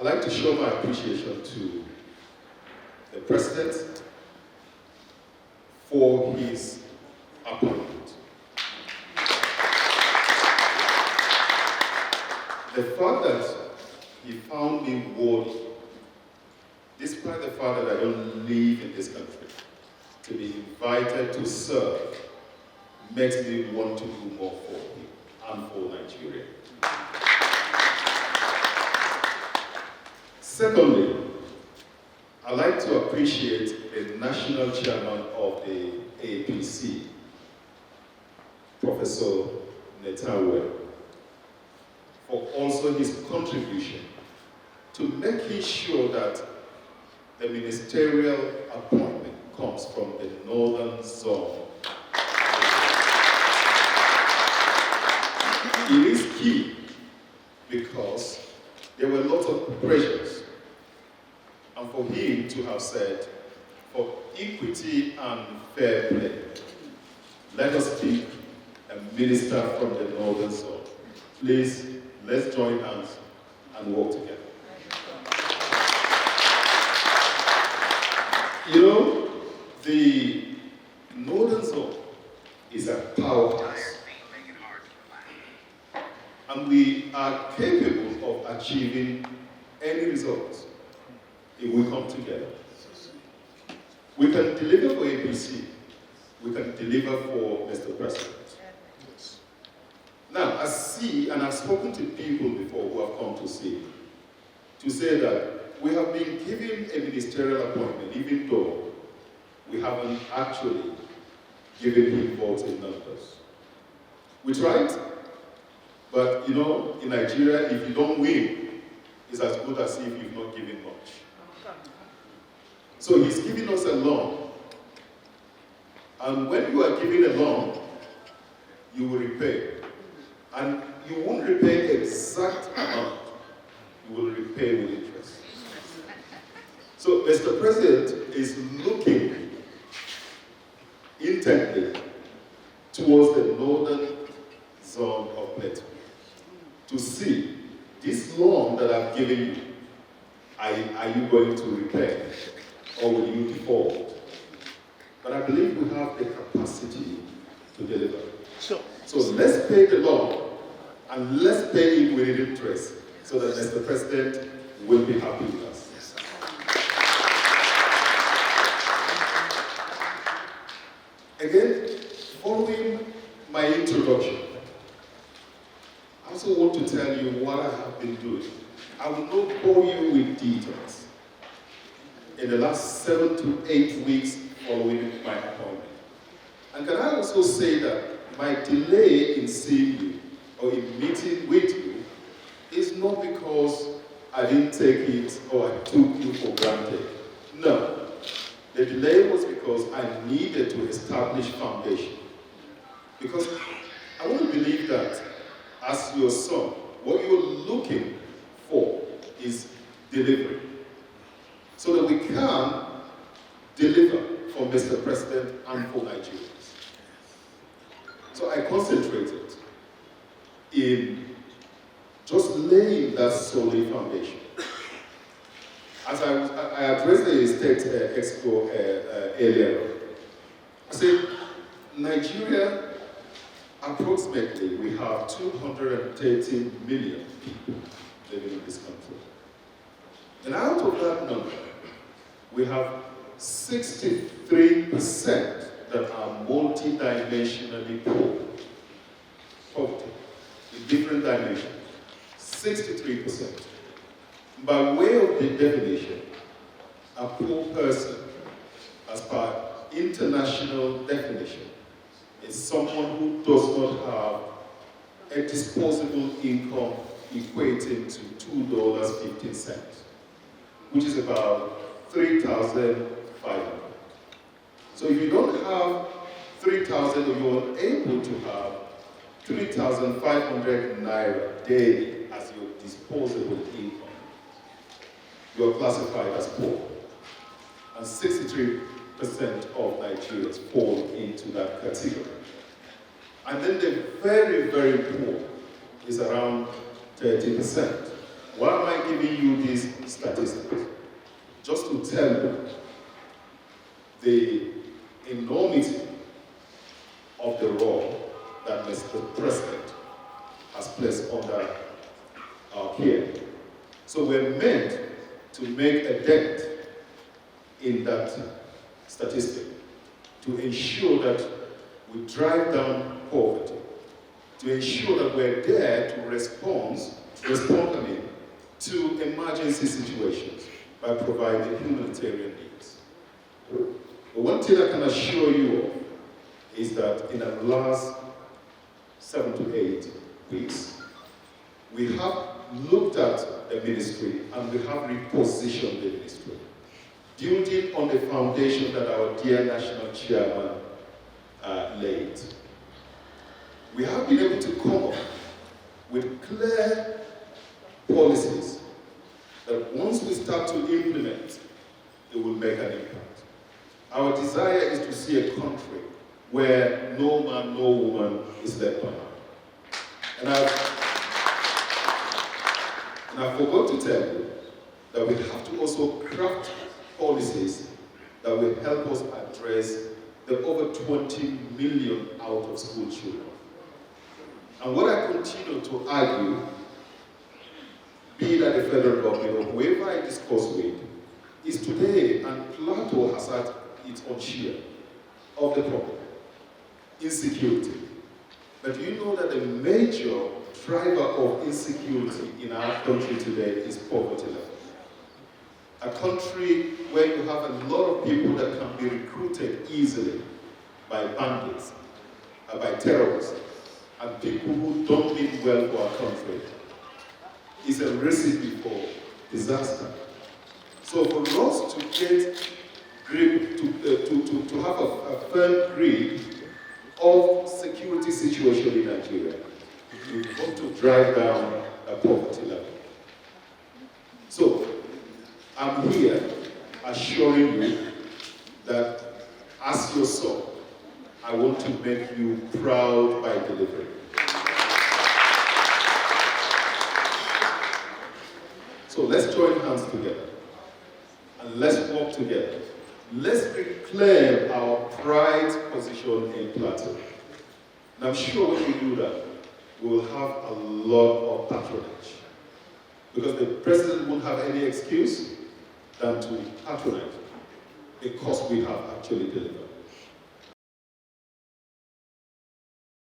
I'd like to show my appreciation to the President for his appointment. The fact that he found me worthy, despite the fact that I don't live in this country, to be invited to serve, makes me want to do more for him and for Nigeria. Secondly, I'd like to appreciate the National Chairman of the APC, Professor Tinubu, for also his contribution to making sure that the ministerial appointment comes from the northern zone. It is key because there were lots of pressures, and for him to have said, for equity and fair play, let us pick a minister from the northern zone. Please, let's join hands and work together. You know, the northern zone is a powerhouse, and we are capable of achieving any results if we come together. We can deliver for APC, we can deliver for Mr. President. Now, I see, and I've spoken to people before who have come to see, to say that we have been given a ministerial appointment, even though we haven't actually given him votes in numbers. We tried, but you know, in Nigeria, if you don't win, it's as good as if you've not given much. So he's giving us a loan. And when you are giving a loan, you will repay. And you won't repay the exact amount, you will repay with interest. So Mr. President is looking intently towards the northern zone of Plateau to see this loan that I've given you, are you going to repay or will you default? But I believe we have the capacity to deliver. So let's pay the loan and let's pay it with interest so that Mr. President will be happy with us. Again, following my introduction, I also want to tell you what I have been doing. I will not bore you with details. In the last 7 to 8 weeks following my appointment. And can I also say that my delay in seeing you or in meeting with you is not because I didn't take it or I took you for granted. No. The delay was because I needed to establish foundation. Because I want to believe that as your son, what you're looking for is delivery. So that we can deliver for Mr. President and for Nigerians. So I concentrated in just laying that solid foundation. As I addressed the State Expo earlier, I said, Nigeria, approximately, we have 230 million people living in this country. And out of that number, we have 63% that are multidimensionally poor. Poverty, in different dimensions. 63%. By way of the definition, a poor person, as per international definition, is someone who does not have a disposable income equating to $2.15, which is about $3,500. So if you don't have 3,000, or you're unable to have 3,500 naira daily as your disposable income, you are classified as poor. And 63% of Nigerians fall into that category. And then the very, very poor is around 30%. Why am I I giving you these statistics? Just to tell you the enormity of the role that Mr. President has placed under our care. So we're meant to make a dent in that statistic, to ensure that we drive down poverty, to ensure that we're there to respond to emergency situations by providing humanitarian needs. But one thing I can assure you of is that in the last 7 to 8 weeks, we have looked at the ministry and we have repositioned the ministry, building on the foundation that our dear national chairman laid. We have been able to come up with clear policies that once we start to implement, it will make an impact. Our desire is to see a country where no man, no woman is left behind. And I forgot to tell you that we have to also craft policies that will help us address the over 20 million out of school children. And what I continue to argue, be it at the federal government or whoever I discuss with, is today, and Plateau has had its own share of the problem, insecurity. But you know that the major driver of insecurity in our country today is poverty level. A country where you have a lot of people that can be recruited easily by bandits, by terrorists, and people who don't mean well for our country is a recipe for disaster. So for us to get grip, to have a firm grip of security situation in Nigeria, we've got to drive down a poverty level. So I'm here assuring you that as your son, I want to make you proud by delivering. So let's join hands together and let's work together. Let's reclaim our pride position in Plateau. And I'm sure when we do that, we will have a lot of patronage. Because the president won't have any excuse than to patronize because we have actually delivered.